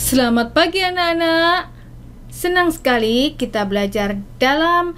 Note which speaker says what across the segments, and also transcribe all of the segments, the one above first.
Speaker 1: Selamat pagi anak-anak. Senang sekali kita belajar dalam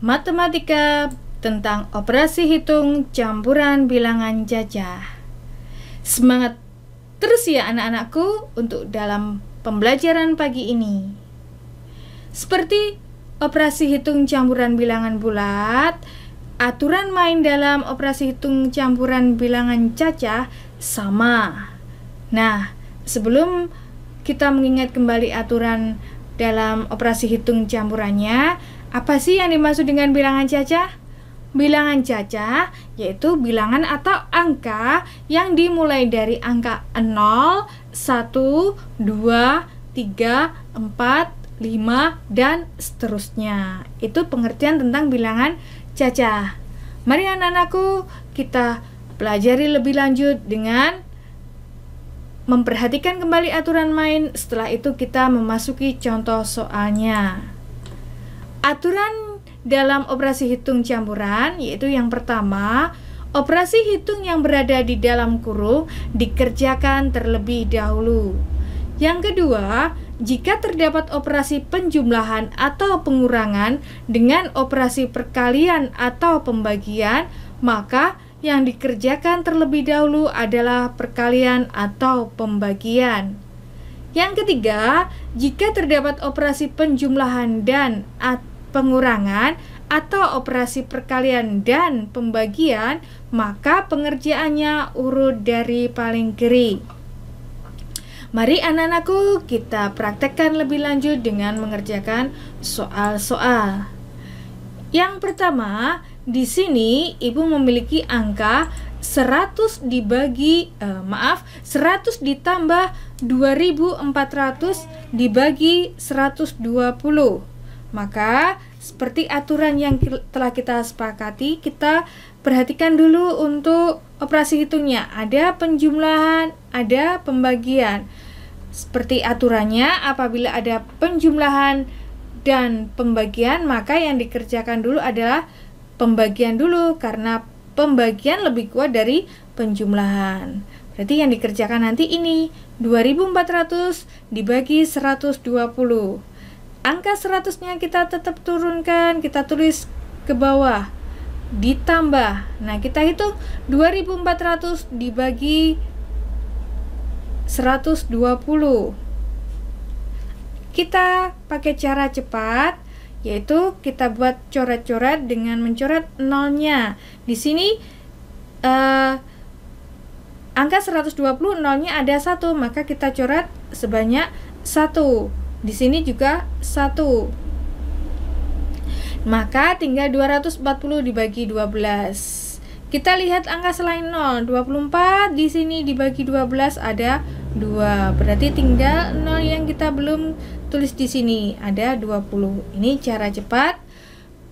Speaker 1: matematika tentang operasi hitung campuran bilangan jajah. Semangat terus ya anak-anakku untuk dalam pembelajaran pagi ini. Seperti operasi hitung campuran bilangan bulat, aturan main dalam operasi hitung campuran bilangan cacah sama. Nah, sebelum kita mengingat kembali aturan dalam operasi hitung campurannya, apa sih yang dimaksud dengan bilangan cacah? Bilangan cacah yaitu bilangan atau angka yang dimulai dari angka 0, 1, 2, 3, 4, 5, dan seterusnya. Itu pengertian tentang bilangan cacah. Mari anak-anakku kita pelajari lebih lanjut dengan memperhatikan kembali aturan main. Setelah itu kita memasuki contoh soalnya. Aturan dalam operasi hitung campuran yaitu yang pertama, operasi hitung yang berada di dalam kurung dikerjakan terlebih dahulu. Yang kedua, jika terdapat operasi penjumlahan atau pengurangan dengan operasi perkalian atau pembagian, maka yang dikerjakan terlebih dahulu adalah perkalian atau pembagian. Yang ketiga, jika terdapat operasi penjumlahan dan pengurangan atau operasi perkalian dan pembagian, maka pengerjaannya urut dari paling kiri. Mari anak-anakku kita praktekkan lebih lanjut dengan mengerjakan soal-soal. Yang pertama, di sini Ibu memiliki angka 100 ditambah 2400 dibagi 120. Maka seperti aturan yang telah kita sepakati, kita perhatikan dulu untuk operasi hitungnya. Ada penjumlahan, ada pembagian. Seperti aturannya, apabila ada penjumlahan dan pembagian, maka yang dikerjakan dulu adalah pembagian dulu, karena pembagian lebih kuat dari penjumlahan. Berarti yang dikerjakan nanti ini 2400 dibagi 120. Angka 100-nya kita tetap turunkan, kita tulis ke bawah, ditambah. Nah, kita hitung 2400 dibagi 120. Kita pakai cara cepat, yaitu kita buat coret-coret dengan mencoret nolnya. Di sini angka 120 nolnya ada 1, maka kita coret sebanyak 1. Di sini juga 1. Maka tinggal 240 dibagi 12. Kita lihat angka selain 0, 24 di sini dibagi 12 ada 2. Berarti tinggal 0 yang kita belum tulis di sini, ada 20. Ini cara cepat.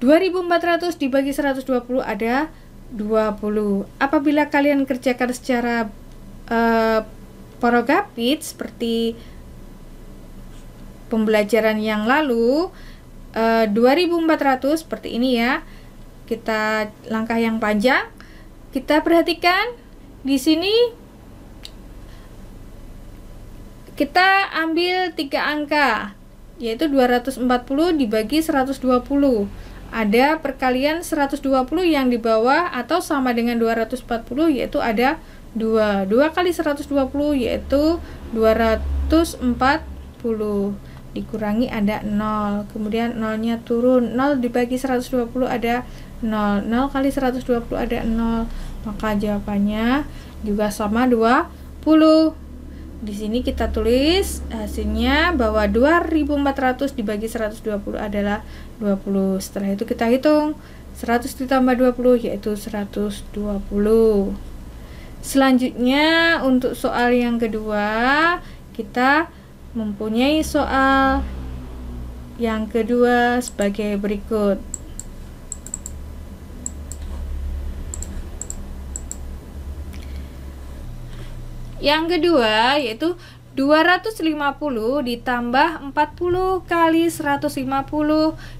Speaker 1: 2400 dibagi 120 ada 20. Apabila kalian kerjakan secara porogapit seperti pembelajaran yang lalu, 2400 seperti ini ya. Kita langkah yang panjang. Kita perhatikan di sini kita ambil 3 angka, yaitu 240 dibagi 120. Ada perkalian 120 yang di bawah atau sama dengan 240, yaitu ada 2. 2 kali 120 yaitu 240. Dikurangi ada 0. Kemudian 0-nya turun. 0 dibagi 120 ada 0. 0 kali 120 ada 0. Maka jawabannya juga sama 20. Di sini kita tulis hasilnya bahwa 2400 dibagi 120 adalah 20. Setelah itu kita hitung 100 ditambah 20 yaitu 120. Selanjutnya untuk soal yang kedua, kita mempunyai soal yang kedua sebagai berikut. Yang kedua yaitu 250 ditambah 40 kali 150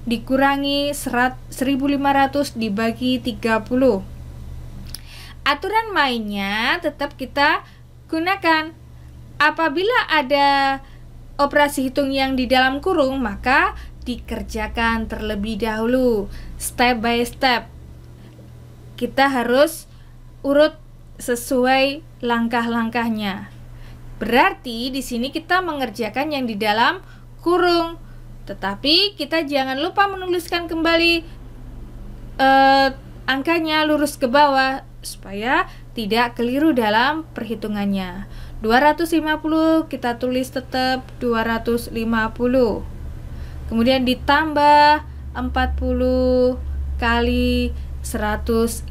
Speaker 1: dikurangi 1500 dibagi 30. Aturan mainnya tetap kita gunakan. Apabila ada operasi hitung yang di dalam kurung, maka dikerjakan terlebih dahulu, step by step. Kita harus urut sesuai langkah-langkahnya. Berarti di sini kita mengerjakan yang di dalam kurung. Tetapi kita jangan lupa menuliskan kembali angkanya lurus ke bawah supaya tidak keliru dalam perhitungannya. 250 kita tulis tetap 250. Kemudian ditambah 40 kali 150.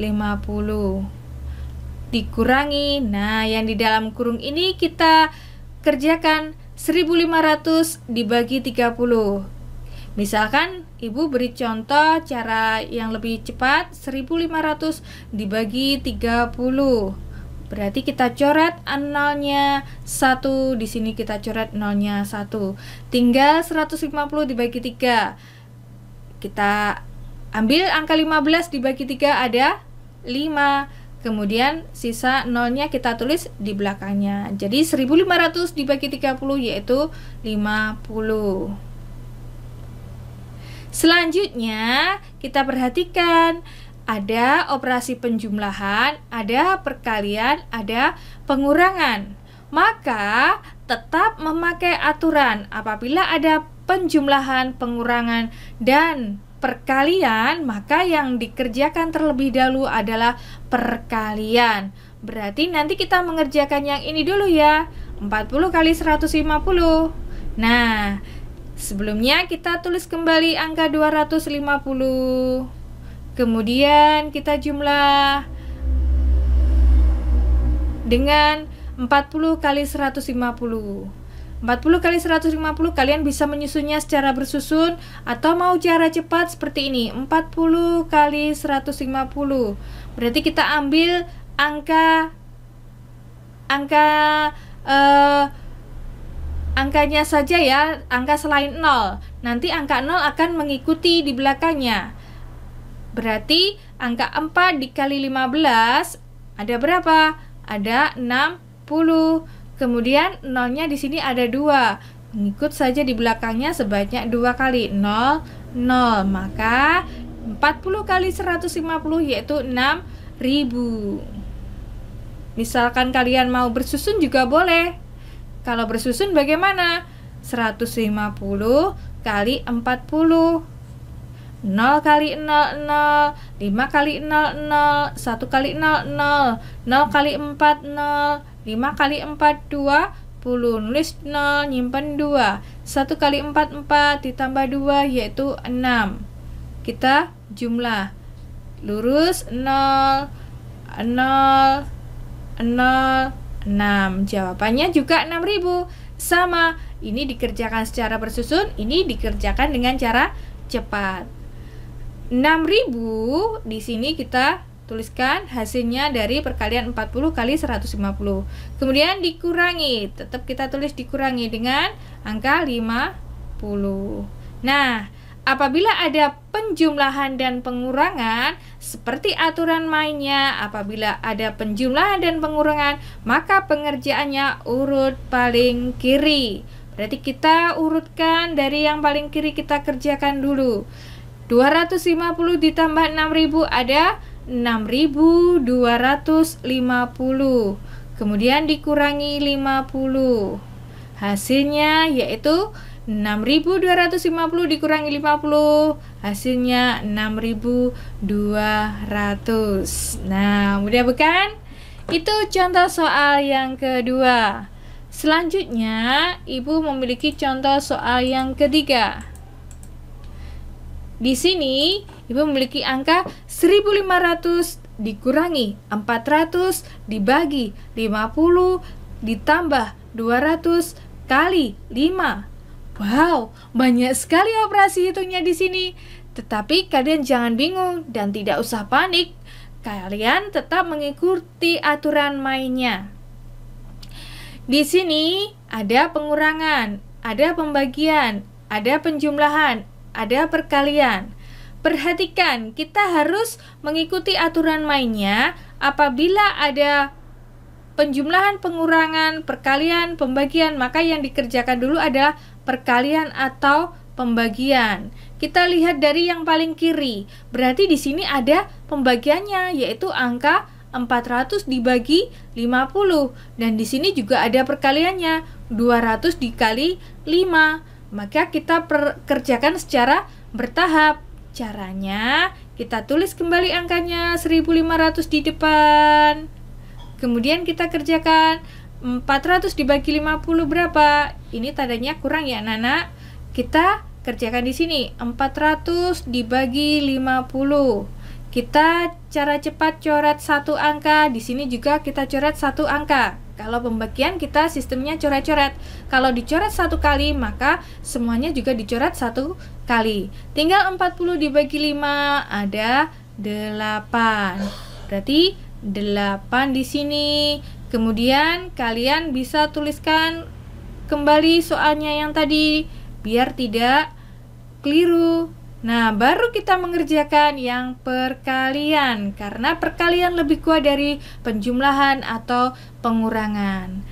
Speaker 1: Dikurangi, nah yang di dalam kurung ini kita kerjakan 1500 dibagi 30. Misalkan ibu beri contoh cara yang lebih cepat, 1500 dibagi 30. Berarti kita coret nolnya 1, di sini kita coret nolnya 1. Tinggal 150 dibagi 3. Kita ambil angka 15 dibagi 3 ada 5. Kemudian sisa nolnya kita tulis di belakangnya. Jadi 1500 dibagi 30 yaitu 50. Selanjutnya kita perhatikan ada operasi penjumlahan, ada perkalian, ada pengurangan. Maka tetap memakai aturan apabila ada penjumlahan, pengurangan, dan perkalian, maka yang dikerjakan terlebih dahulu adalah perkalian. Berarti nanti kita mengerjakan yang ini dulu ya, 40 kali 150. Nah, sebelumnya kita tulis kembali angka 250. Kemudian kita jumlah dengan 40 kali 150. 40 kali 150 kalian bisa menyusunnya secara bersusun atau mau cara cepat seperti ini, 40 kali 150. Berarti kita ambil angkanya saja ya, angka selain 0. Nanti angka 0 akan mengikuti di belakangnya. Berarti angka 4 dikali 15 ada berapa? Ada 60. Kemudian nolnya di sini ada 2. Mengikut saja di belakangnya sebanyak 2 kali 0, 0. Maka 40 kali 150 yaitu 6000. Misalkan kalian mau bersusun juga boleh. Kalau bersusun bagaimana? 150 kali 40. 0 kali 0, 0. 5 kali 0, 0. 1 kali 0, 0. 0 kali 4, 0. 5 kali 4, 20. Nulis 0, nyimpan 2. 1 kali 4, 4. Ditambah 2 yaitu 6. Kita jumlah. Lurus 0, 0, 0, 6. Jawabannya juga 6000. Sama, ini dikerjakan secara bersusun, ini dikerjakan dengan cara cepat. 6000 di sini kita tuliskan hasilnya dari perkalian 40 kali 150. Kemudian dikurangi, tetap kita tulis dikurangi dengan angka 50. Nah, apabila ada penjumlahan dan pengurangan, seperti aturan mainnya, apabila ada penjumlahan dan pengurangan, maka pengerjaannya urut paling kiri. Berarti kita urutkan dari yang paling kiri, kita kerjakan dulu. 250 ditambah 6000 ada 6250. Kemudian dikurangi 50. Hasilnya yaitu 6250 dikurangi 50. Hasilnya 6200. Nah, mudah bukan? Itu contoh soal yang kedua. Selanjutnya, Ibu memiliki contoh soal yang ketiga. Di sini, Ibu memiliki angka 1500 dikurangi 400 dibagi 50 ditambah 200 kali 5. Wow, banyak sekali operasi hitungnya di sini. Tetapi kalian jangan bingung dan tidak usah panik. Kalian tetap mengikuti aturan mainnya. Di sini ada pengurangan, ada pembagian, ada penjumlahan, ada perkalian. Perhatikan, kita harus mengikuti aturan mainnya. Apabila ada penjumlahan, pengurangan, perkalian, pembagian, maka yang dikerjakan dulu adalah perkalian atau pembagian. Kita lihat dari yang paling kiri. Berarti di sini ada pembagiannya, yaitu angka 400 dibagi 50. Dan di sini juga ada perkaliannya, 200 dikali 5. Maka kita kerjakan secara bertahap. Caranya, kita tulis kembali angkanya 1500 di depan. Kemudian kita kerjakan 400 dibagi 50 berapa? Ini tandanya kurang ya, anak-anak. Kita kerjakan di sini 400 dibagi 50. Kita cara cepat coret satu angka. Di sini juga kita coret satu angka. Kalau pembagian kita sistemnya coret-coret. Kalau dicoret satu kali, maka semuanya juga dicoret satu kali. Tinggal 40 dibagi 5 ada 8. Berarti 8 di sini. Kemudian kalian bisa tuliskan kembali soalnya yang tadi biar tidak keliru. Nah, baru kita mengerjakan yang perkalian, karena perkalian lebih kuat dari penjumlahan atau pengurangan.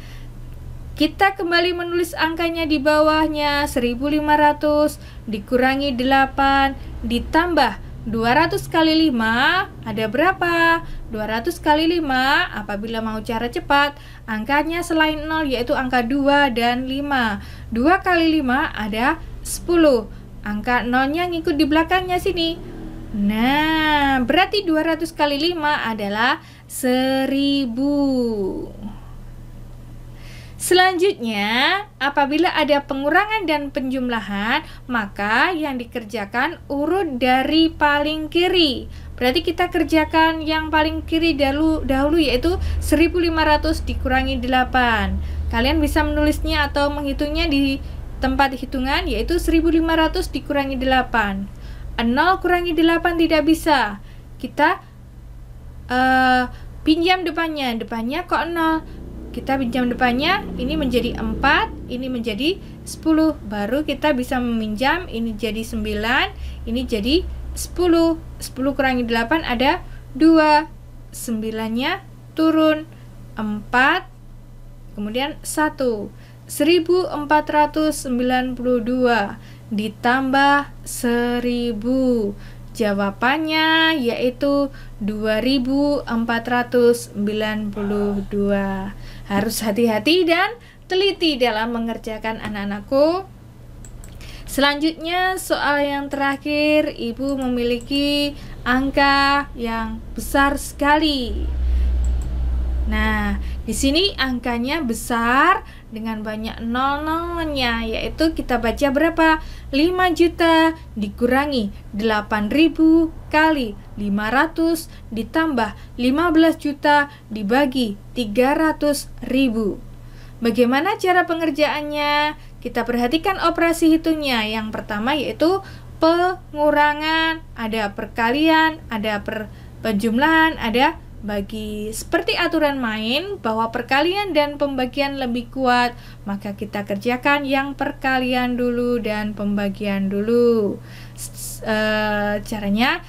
Speaker 1: Kita kembali menulis angkanya di bawahnya, 1500 dikurangi 8 ditambah 200 kali 5 ada berapa? 200 kali 5 apabila mau cara cepat, angkanya selain 0 yaitu angka 2 dan 5. 2 kali 5 ada 10. Angka 0-nya ngikut di belakangnya sini. Nah, berarti 200 kali 5 adalah 1000. Selanjutnya, apabila ada pengurangan dan penjumlahan, maka yang dikerjakan urut dari paling kiri. Berarti kita kerjakan yang paling kiri dahulu yaitu 1500 dikurangi 8. Kalian bisa menulisnya atau menghitungnya di tempat hitungan yaitu 1500 dikurangi 8. 0 kurangi 8 tidak bisa. Kita pinjam depannya kok 0. Kita pinjam depannya, ini menjadi 4, ini menjadi 10. Baru kita bisa meminjam, ini jadi 9, ini jadi 10. 10 kurangi 8 ada 2. 9-nya turun 4, kemudian 1. 1492 ditambah 1000. Jawabannya yaitu 2492. Harus hati-hati dan teliti dalam mengerjakan anak-anakku. Selanjutnya soal yang terakhir, Ibu memiliki angka yang besar sekali. Nah, di sini angkanya besar dengan banyak nol-nolnya, yaitu kita baca berapa? 5 juta dikurangi 8.000 kali 500 ditambah 15 juta dibagi 300.000. Bagaimana cara pengerjaannya? Kita perhatikan operasi hitungnya. Yang pertama yaitu pengurangan, ada perkalian, ada penjumlahan, ada bagi. Seperti aturan main bahwa perkalian dan pembagian lebih kuat, maka kita kerjakan yang perkalian dulu dan pembagian dulu. Caranya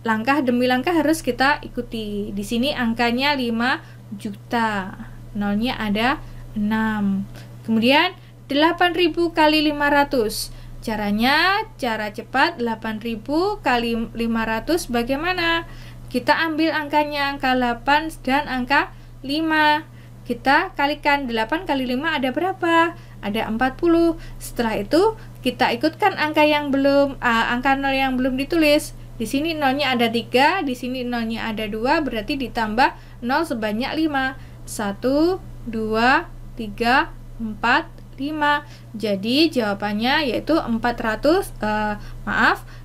Speaker 1: langkah demi langkah harus kita ikuti. Di sini angkanya 5 juta. Nolnya ada 6. Kemudian 8.000 kali 500. Caranya cara cepat 8.000 kali 500 bagaimana? Kita ambil angkanya angka 8 dan angka 5. Kita kalikan 8 kali 5 ada berapa? Ada 40. Setelah itu kita ikutkan angka yang belum angka 0 yang belum ditulis. Di sini nolnya ada 3, di sini nolnya ada 2, berarti ditambah 0 sebanyak 5. 1 2 3 4 5. Jadi jawabannya yaitu 400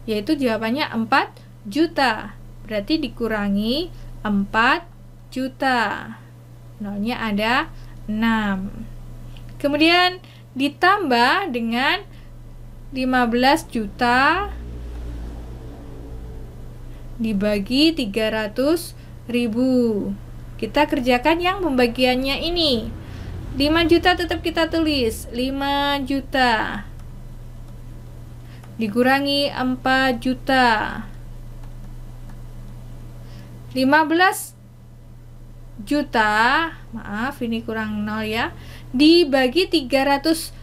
Speaker 1: yaitu jawabannya 4 juta. Berarti dikurangi 4 juta. Nolnya ada 6. Kemudian ditambah dengan 15 juta dibagi 300.000. Kita kerjakan yang pembagiannya ini. 5 juta tetap kita tulis 5 juta dikurangi 4 juta. 15 juta, maaf ini kurang 0 ya, dibagi 300.000.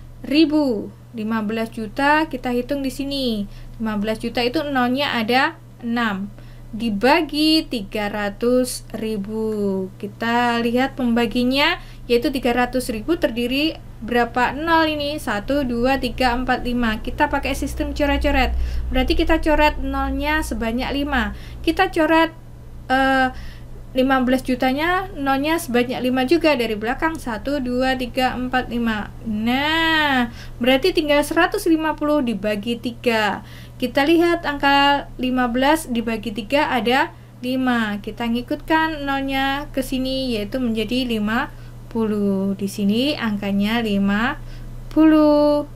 Speaker 1: 15 juta kita hitung di sini. 15 juta itu nolnya ada 6. Dibagi 300.000. Kita lihat pembaginya, yaitu 300.000 terdiri berapa nol ini? 1, 2, 3, 4, 5. Kita pakai sistem coret-coret. Berarti kita coret nolnya sebanyak 5. Kita coret 15 jutanya nolnya sebanyak 5 juga dari belakang. 1, 2, 3, 4, 5. Nah, berarti tinggal 150 dibagi 3. Kita lihat angka 15 dibagi 3 ada 5. Kita ngikutkan nolnya ke sini, yaitu menjadi 50. Di sini angkanya 50.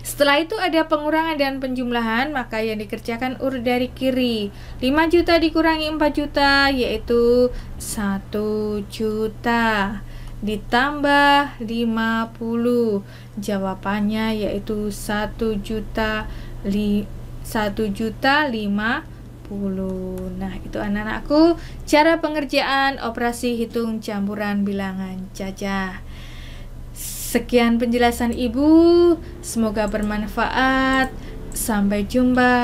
Speaker 1: Setelah itu ada pengurangan dan penjumlahan, maka yang dikerjakan urut dari kiri. 5 juta dikurangi 4 juta, yaitu 1 juta. Ditambah 50. Jawabannya yaitu 1 juta 50. Nah, itu anak-anakku cara pengerjaan operasi hitung campuran bilangan cacah. Sekian penjelasan Ibu, semoga bermanfaat. Sampai jumpa.